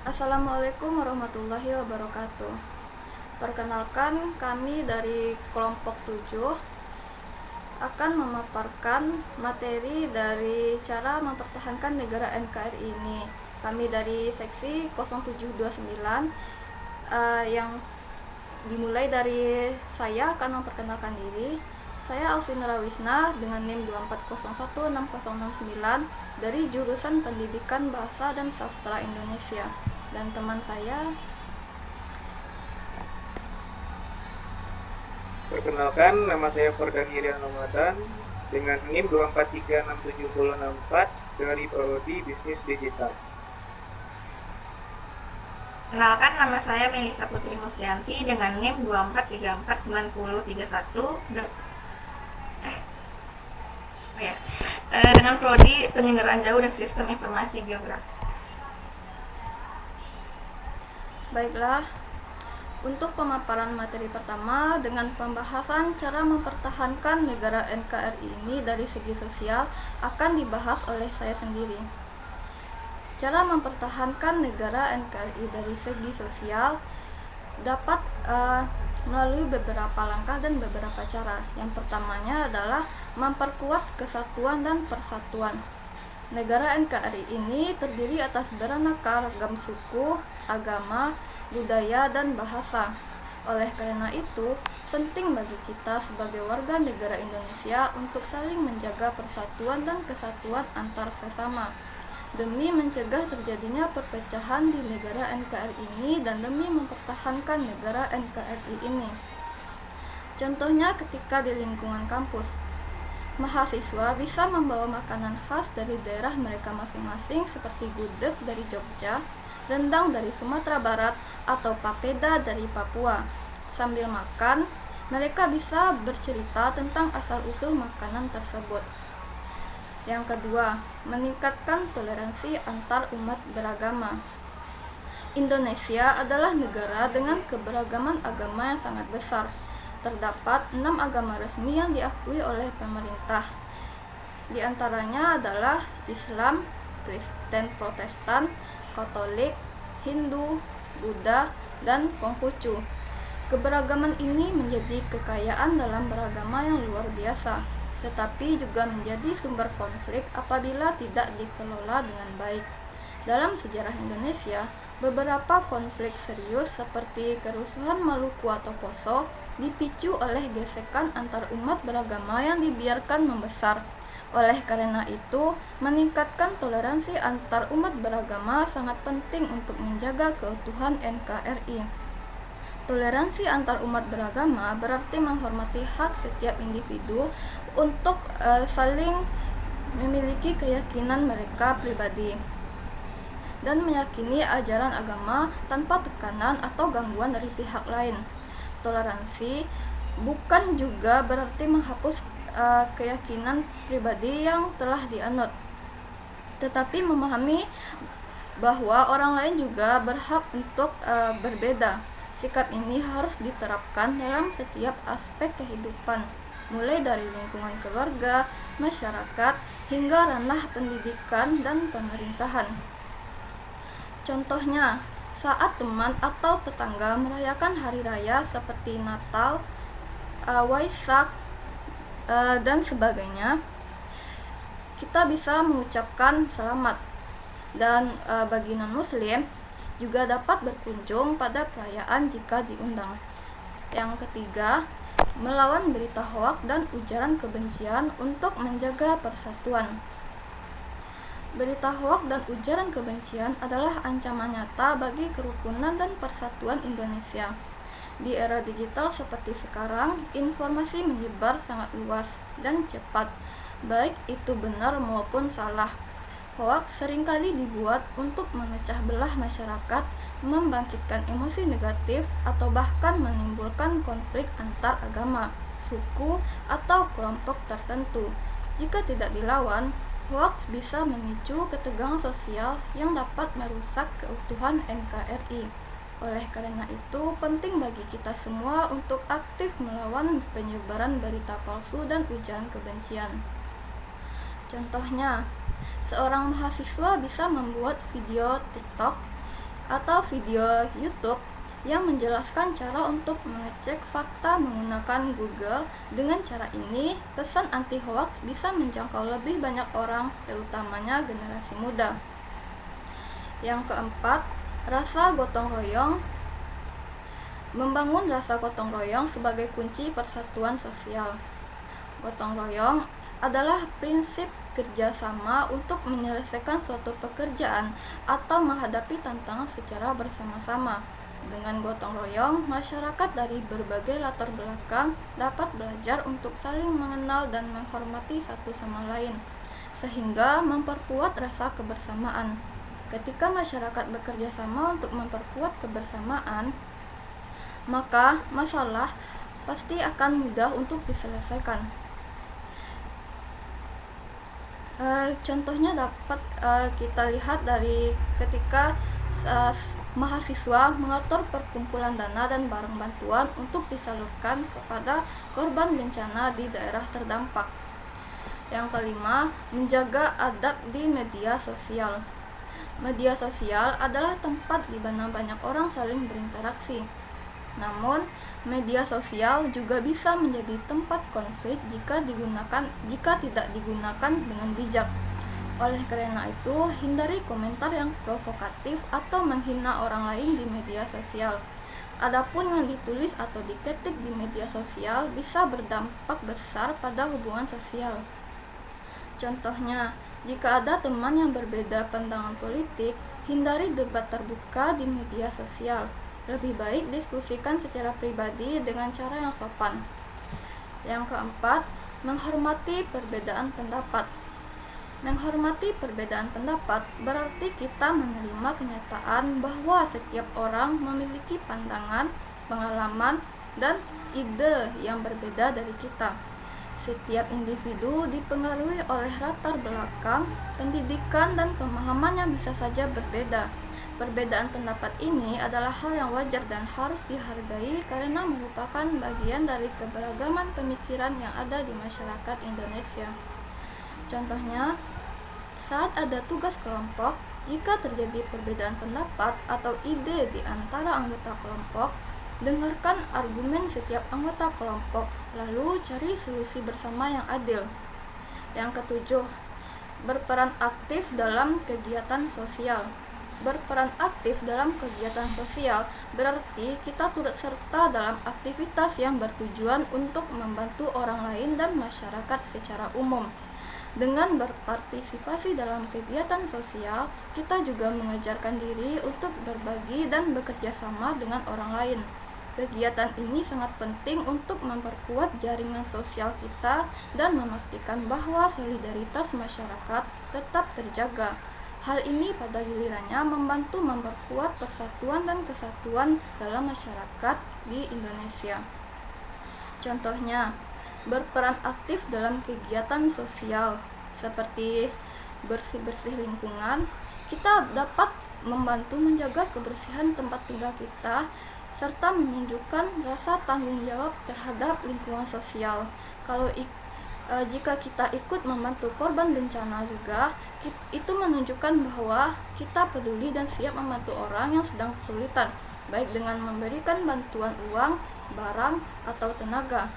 Assalamualaikum warahmatullahi wabarakatuh. Perkenalkan, kami dari kelompok 7 akan memaparkan materi dari cara mempertahankan negara NKRI ini. Kami dari seksi 0729 yang dimulai dari saya akan memperkenalkan diri. Saya Alvin Rawisna dengan NIM 24016069 dari jurusan Pendidikan Bahasa dan Sastra Indonesia. Dan teman saya, perkenalkan, nama saya Fordan Irian Ramadan dengan NIM 24367064 dari Prodi Bisnis Digital. Kenalkan, nama saya Melisa Putri Muslianti dengan NIM 24349031 dengan Prodi Penyelenggaraan Jauh dan Sistem Informasi Geografi. baiklah, untuk pemaparan materi pertama dengan pembahasan cara mempertahankan negara NKRI ini dari segi sosial akan dibahas oleh saya sendiri. Cara mempertahankan negara NKRI dari segi sosial dapat melalui beberapa langkah dan beberapa cara. Yang pertamanya adalah memperkuat kesatuan dan persatuan. Negara NKRI ini terdiri atas beraneka ragam suku, agama, budaya, dan bahasa. Oleh karena itu, penting bagi kita sebagai warga negara Indonesia untuk saling menjaga persatuan dan kesatuan antar sesama, demi mencegah terjadinya perpecahan di negara NKRI ini dan demi mempertahankan negara NKRI ini. Contohnya ketika di lingkungan kampus, mahasiswa bisa membawa makanan khas dari daerah mereka masing-masing seperti gudeg dari Jogja, rendang dari Sumatera Barat, atau papeda dari Papua. Sambil makan, mereka bisa bercerita tentang asal-usul makanan tersebut. Yang kedua, meningkatkan toleransi antar umat beragama. Indonesia adalah negara dengan keberagaman agama yang sangat besar. Terdapat 6 agama resmi yang diakui oleh pemerintah. Di antaranya adalah Islam, Kristen Protestan, Katolik, Hindu, Buddha, dan Konghucu. Keberagaman ini menjadi kekayaan dalam beragama yang luar biasa, tetapi juga menjadi sumber konflik apabila tidak dikelola dengan baik. Dalam sejarah Indonesia, beberapa konflik serius seperti kerusuhan Maluku atau Poso dipicu oleh gesekan antar umat beragama yang dibiarkan membesar. Oleh karena itu, meningkatkan toleransi antar umat beragama sangat penting untuk menjaga keutuhan NKRI. Toleransi antar umat beragama berarti menghormati hak setiap individu untuk saling memiliki keyakinan mereka pribadi dan meyakini ajaran agama tanpa tekanan atau gangguan dari pihak lain. Toleransi bukan juga berarti menghapus keyakinan pribadi yang telah dianut, tetapi memahami bahwa orang lain juga berhak untuk berbeda. Sikap ini harus diterapkan dalam setiap aspek kehidupan, mulai dari lingkungan keluarga, masyarakat, hingga ranah pendidikan dan pemerintahan. Contohnya, saat teman atau tetangga merayakan hari raya seperti Natal, Waisak, dan sebagainya, kita bisa mengucapkan selamat. Dan bagi non-muslim juga dapat berkunjung pada perayaan jika diundang. Yang ketiga, melawan berita hoaks dan ujaran kebencian untuk menjaga persatuan. Berita hoaks dan ujaran kebencian adalah ancaman nyata bagi kerukunan dan persatuan Indonesia. Di era digital seperti sekarang, informasi menyebar sangat luas dan cepat, baik itu benar maupun salah. Hoaks seringkali dibuat untuk memecah belah masyarakat, membangkitkan emosi negatif, atau bahkan menimbulkan konflik antar agama, suku, atau kelompok tertentu. Jika tidak dilawan, hoaks bisa memicu ketegangan sosial yang dapat merusak keutuhan NKRI. Oleh karena itu, penting bagi kita semua untuk aktif melawan penyebaran berita palsu dan ujaran kebencian. Contohnya, seorang mahasiswa bisa membuat video TikTok atau video YouTube yang menjelaskan cara untuk mengecek fakta menggunakan Google. Dengan cara ini, pesan anti-hoax bisa menjangkau lebih banyak orang, terutamanya generasi muda. Yang keempat, rasa gotong royong. Membangun rasa gotong royong sebagai kunci persatuan sosial. Gotong royong adalah prinsip kerjasama untuk menyelesaikan suatu pekerjaan atau menghadapi tantangan secara bersama-sama. Dengan gotong royong, masyarakat dari berbagai latar belakang dapat belajar untuk saling mengenal dan menghormati satu sama lain, sehingga memperkuat rasa kebersamaan. Ketika masyarakat bekerja sama untuk memperkuat kebersamaan, maka masalah pasti akan mudah untuk diselesaikan. Contohnya dapat kita lihat dari ketika mahasiswa mengatur perkumpulan dana dan barang bantuan untuk disalurkan kepada korban bencana di daerah terdampak. Yang kelima, menjaga adab di media sosial. Media sosial adalah tempat di mana banyak orang saling berinteraksi. Namun, media sosial juga bisa menjadi tempat konflik jika tidak digunakan dengan bijak. Oleh karena itu, hindari komentar yang provokatif atau menghina orang lain di media sosial. Adapun yang ditulis atau diketik di media sosial bisa berdampak besar pada hubungan sosial. Contohnya, jika ada teman yang berbeda pandangan politik, hindari debat terbuka di media sosial. Lebih baik diskusikan secara pribadi dengan cara yang sopan. Yang keempat, menghormati perbedaan pendapat. Menghormati perbedaan pendapat berarti kita menerima kenyataan bahwa setiap orang memiliki pandangan, pengalaman, dan ide yang berbeda dari kita. Setiap individu dipengaruhi oleh latar belakang, pendidikan, dan pemahaman yang bisa saja berbeda. Perbedaan pendapat ini adalah hal yang wajar dan harus dihargai karena merupakan bagian dari keberagaman pemikiran yang ada di masyarakat Indonesia. Contohnya, saat ada tugas kelompok, jika terjadi perbedaan pendapat atau ide di antara anggota kelompok, dengarkan argumen setiap anggota kelompok, lalu cari solusi bersama yang adil. Yang ketujuh, berperan aktif dalam kegiatan sosial. Berperan aktif dalam kegiatan sosial berarti kita turut serta dalam aktivitas yang bertujuan untuk membantu orang lain dan masyarakat secara umum. Dengan berpartisipasi dalam kegiatan sosial, kita juga mengajarkan diri untuk berbagi dan bekerja sama dengan orang lain. Kegiatan ini sangat penting untuk memperkuat jaringan sosial kita dan memastikan bahwa solidaritas masyarakat tetap terjaga. Hal ini pada gilirannya membantu memperkuat persatuan dan kesatuan dalam masyarakat di Indonesia. Contohnya, berperan aktif dalam kegiatan sosial seperti bersih-bersih lingkungan. Kita dapat membantu menjaga kebersihan tempat tinggal kita serta menunjukkan rasa tanggung jawab terhadap lingkungan sosial. Jika kita ikut membantu korban bencana juga, itu menunjukkan bahwa kita peduli dan siap membantu orang yang sedang kesulitan, baik dengan memberikan bantuan uang, barang, atau tenaga.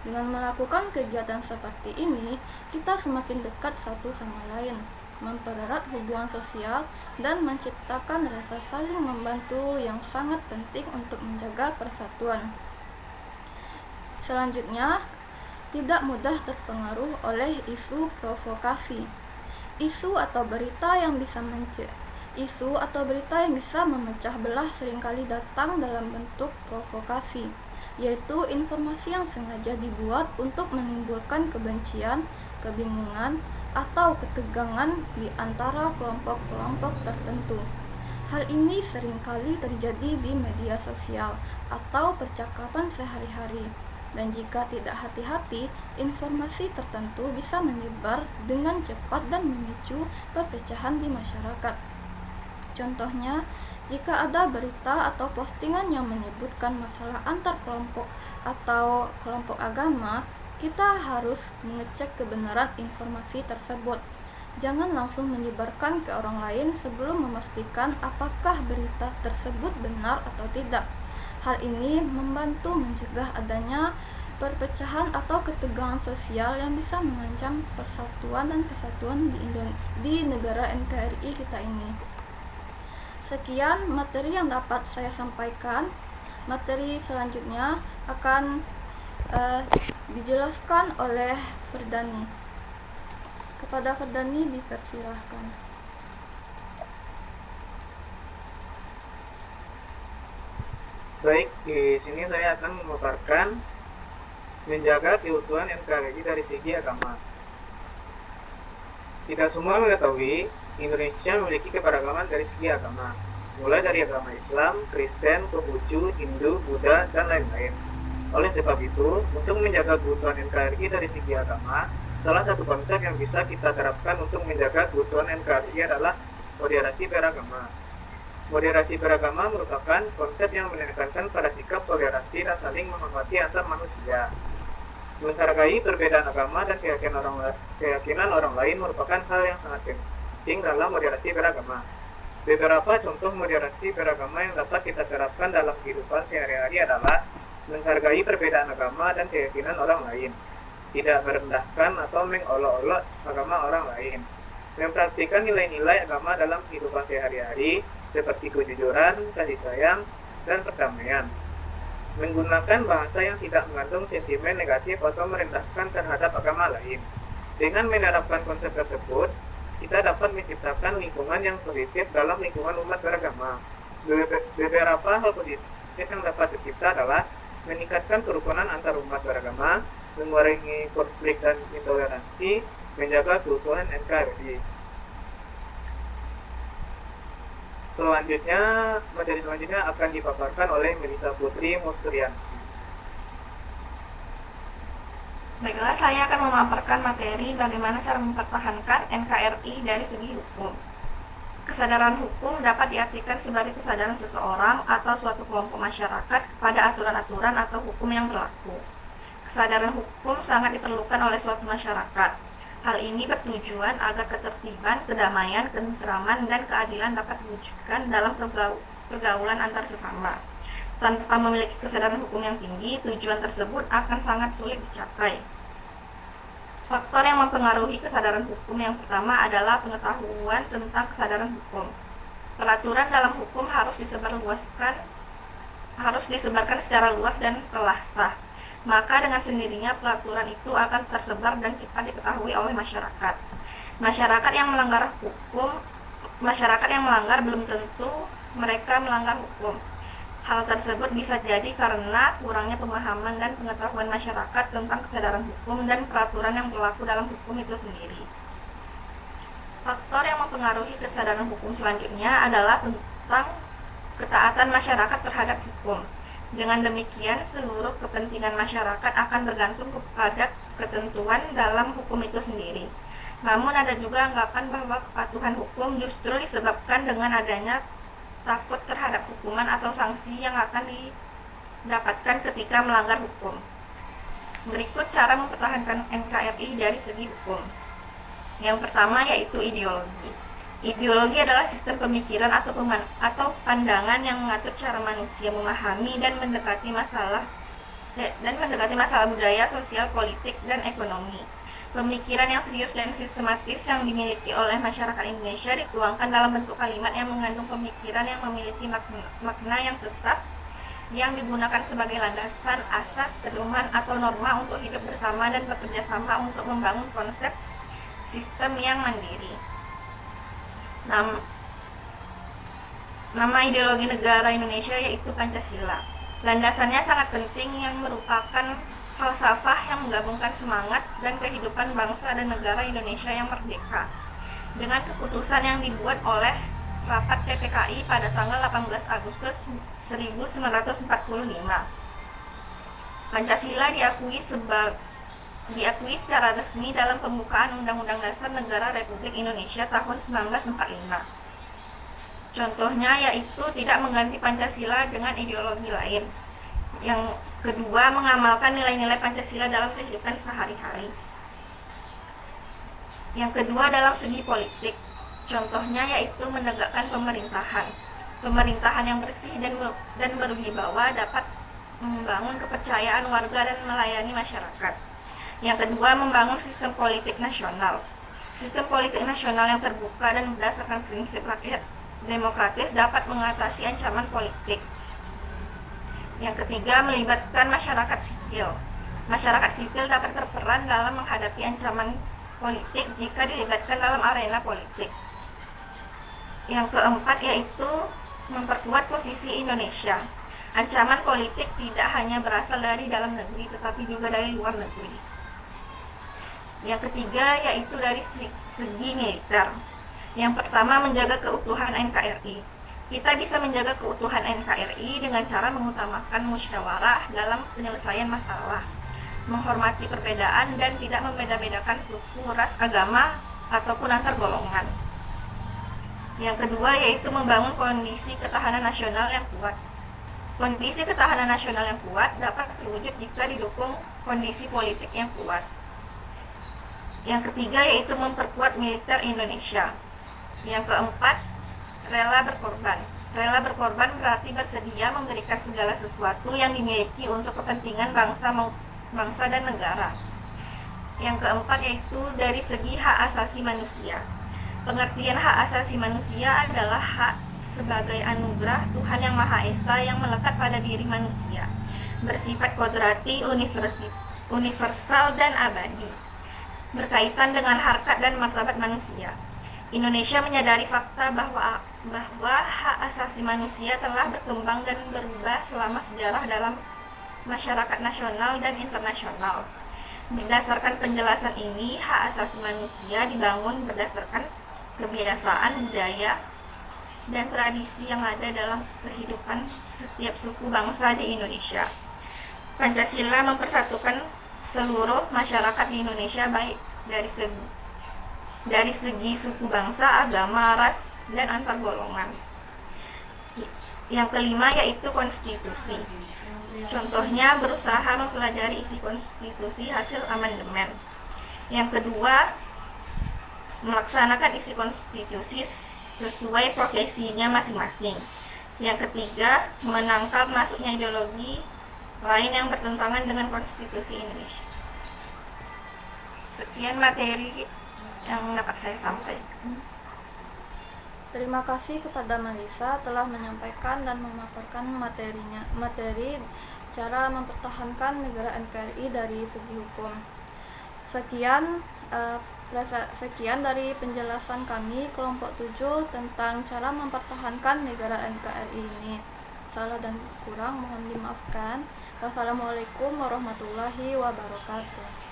Dengan melakukan kegiatan seperti ini, kita semakin dekat satu sama lain, mempererat hubungan sosial, dan menciptakan rasa saling membantu yang sangat penting untuk menjaga persatuan. Selanjutnya, tidak mudah terpengaruh oleh isu provokasi. Isu atau berita yang bisa memecah belah seringkali datang dalam bentuk provokasi, yaitu informasi yang sengaja dibuat untuk menimbulkan kebencian, kebingungan, atau ketegangan di antara kelompok-kelompok tertentu. Hal ini seringkali terjadi di media sosial atau percakapan sehari-hari. Dan jika tidak hati-hati, informasi tertentu bisa menyebar dengan cepat dan memicu perpecahan di masyarakat. Contohnya, jika ada berita atau postingan yang menyebutkan masalah antar kelompok atau kelompok agama, kita harus mengecek kebenaran informasi tersebut. Jangan langsung menyebarkan ke orang lain sebelum memastikan apakah berita tersebut benar atau tidak. Hal ini membantu mencegah adanya perpecahan atau ketegangan sosial yang bisa mengancam persatuan dan kesatuan di negara NKRI kita ini. Sekian materi yang dapat saya sampaikan. Materi selanjutnya akan dijelaskan oleh Ferdani. Kepada Ferdani dipersilahkan. Baik, di sini saya akan memaparkan menjaga keutuhan NKRI dari segi agama. Kita semua mengetahui Indonesia memiliki keberagaman dari segi agama, mulai dari agama Islam, Kristen, Konghucu, Hindu, Buddha, dan lain-lain. Oleh sebab itu, untuk menjaga keutuhan NKRI dari segi agama, salah satu konsep yang bisa kita terapkan untuk menjaga keutuhan NKRI adalah moderasi beragama. Moderasi beragama merupakan konsep yang menekankan pada sikap toleransi dan saling menghormati antar manusia. Menghargai perbedaan agama dan keyakinan orang lain merupakan hal yang sangat penting dalam moderasi beragama. Beberapa contoh moderasi beragama yang dapat kita terapkan dalam kehidupan sehari-hari adalah menghargai perbedaan agama dan keyakinan orang lain, tidak merendahkan atau mengolok-olok agama orang lain, mempraktikkan nilai-nilai agama dalam kehidupan sehari-hari seperti kejujuran, kasih sayang, dan perdamaian, menggunakan bahasa yang tidak mengandung sentimen negatif atau merendahkan terhadap agama lain. Dengan menerapkan konsep tersebut, kita dapat menciptakan lingkungan yang positif dalam lingkungan umat beragama. Beberapa hal positif yang dapat tercipta adalah meningkatkan kerukunan antar umat beragama, mengurangi konflik dan intoleransi, menjaga keutuhan NKRI. Materi selanjutnya akan dipaparkan oleh Melisa Putri Musrianti. Baiklah, saya akan memaparkan materi bagaimana cara mempertahankan NKRI dari segi hukum. Kesadaran hukum dapat diartikan sebagai kesadaran seseorang atau suatu kelompok masyarakat pada aturan-aturan atau hukum yang berlaku. Kesadaran hukum sangat diperlukan oleh suatu masyarakat. Hal ini bertujuan agar ketertiban, kedamaian, ketentraman, dan keadilan dapat diwujudkan dalam pergaulan antar sesama. Tanpa memiliki kesadaran hukum yang tinggi, tujuan tersebut akan sangat sulit dicapai. Faktor yang mempengaruhi kesadaran hukum yang pertama adalah pengetahuan tentang kesadaran hukum. Peraturan dalam hukum harus disebarkan secara luas dan telah sah. Maka dengan sendirinya peraturan itu akan tersebar dan cepat diketahui oleh masyarakat. Masyarakat yang melanggar belum tentu mereka melanggar hukum. Hal tersebut bisa jadi karena kurangnya pemahaman dan pengetahuan masyarakat tentang kesadaran hukum dan peraturan yang berlaku dalam hukum itu sendiri. Faktor yang mempengaruhi kesadaran hukum selanjutnya adalah tentang ketaatan masyarakat terhadap hukum. Dengan demikian, seluruh kepentingan masyarakat akan bergantung kepada ketentuan dalam hukum itu sendiri. Namun ada juga anggapan bahwa kepatuhan hukum justru disebabkan dengan adanya takut terhadap hukuman atau sanksi yang akan didapatkan ketika melanggar hukum. Berikut cara mempertahankan NKRI dari segi hukum. Yang pertama yaitu ideologi. Ideologi adalah sistem pemikiran atau pandangan yang mengatur cara manusia memahami dan mendekati masalah budaya, sosial, politik, dan ekonomi. Pemikiran yang serius dan sistematis yang dimiliki oleh masyarakat Indonesia dituangkan dalam bentuk kalimat yang mengandung pemikiran yang memiliki makna yang tetap, yang digunakan sebagai landasan, asas, pedoman, atau norma untuk hidup bersama dan bekerja sama untuk membangun konsep sistem yang mandiri. Nama ideologi negara Indonesia yaitu Pancasila. Landasannya sangat penting yang merupakan falsafah yang menggabungkan semangat dan kehidupan bangsa dan negara Indonesia yang merdeka. Dengan keputusan yang dibuat oleh rapat PPKI pada tanggal 18 Agustus 1945. Pancasila diakui secara resmi dalam pembukaan Undang-Undang Dasar Negara Republik Indonesia tahun 1945. Contohnya yaitu tidak mengganti Pancasila dengan ideologi lain. Yang kedua, mengamalkan nilai-nilai Pancasila dalam kehidupan sehari-hari. Yang kedua dalam segi politik. Contohnya yaitu menegakkan pemerintahan. Pemerintahan yang bersih dan berwibawa dapat membangun kepercayaan warga dan melayani masyarakat. Yang kedua, membangun sistem politik nasional. Sistem politik nasional yang terbuka dan berdasarkan prinsip rakyat demokratis dapat mengatasi ancaman politik. Yang ketiga, melibatkan masyarakat sipil. Masyarakat sipil dapat berperan dalam menghadapi ancaman politik jika dilibatkan dalam arena politik. Yang keempat yaitu memperkuat posisi Indonesia. Ancaman politik tidak hanya berasal dari dalam negeri tetapi juga dari luar negeri. Yang ketiga yaitu dari segi militer. Yang pertama, menjaga keutuhan NKRI. Kita bisa menjaga keutuhan NKRI dengan cara mengutamakan musyawarah dalam penyelesaian masalah, menghormati perbedaan dan tidak membeda-bedakan suku, ras, agama, ataupun antar golongan. Yang kedua yaitu membangun kondisi ketahanan nasional yang kuat. Kondisi ketahanan nasional yang kuat dapat terwujud jika didukung kondisi politik yang kuat. Yang ketiga yaitu memperkuat militer Indonesia. Yang keempat, rela berkorban. Rela berkorban berarti bersedia memberikan segala sesuatu yang dimiliki untuk kepentingan bangsa dan negara. Yang keempat yaitu dari segi hak asasi manusia. Pengertian hak asasi manusia adalah hak sebagai anugerah Tuhan Yang Maha Esa yang melekat pada diri manusia, bersifat kodrati, universal dan abadi, berkaitan dengan harkat dan martabat manusia. Indonesia menyadari fakta bahwa hak asasi manusia telah berkembang dan berubah selama sejarah dalam masyarakat nasional dan internasional. Berdasarkan penjelasan ini, hak asasi manusia dibangun berdasarkan kebiasaan, budaya, dan tradisi yang ada dalam kehidupan setiap suku bangsa di Indonesia. Pancasila mempersatukan seluruh masyarakat di Indonesia baik dari segi suku bangsa, agama, ras, dan antar golongan. Yang kelima yaitu konstitusi. Contohnya berusaha mempelajari isi konstitusi hasil amandemen. Yang kedua, melaksanakan isi konstitusi sesuai profesinya masing-masing. Yang ketiga, menangkal masuknya ideologi lain yang bertentangan dengan konstitusi Indonesia. Sekian materi yang dapat saya sampaikan. Terima kasih kepada Marisa telah menyampaikan dan memaparkan materi cara mempertahankan negara NKRI dari segi hukum. Sekian dari penjelasan kami kelompok 7 tentang cara mempertahankan negara NKRI ini. Salah dan kurang mohon dimaafkan. Wassalamualaikum warahmatullahi wabarakatuh.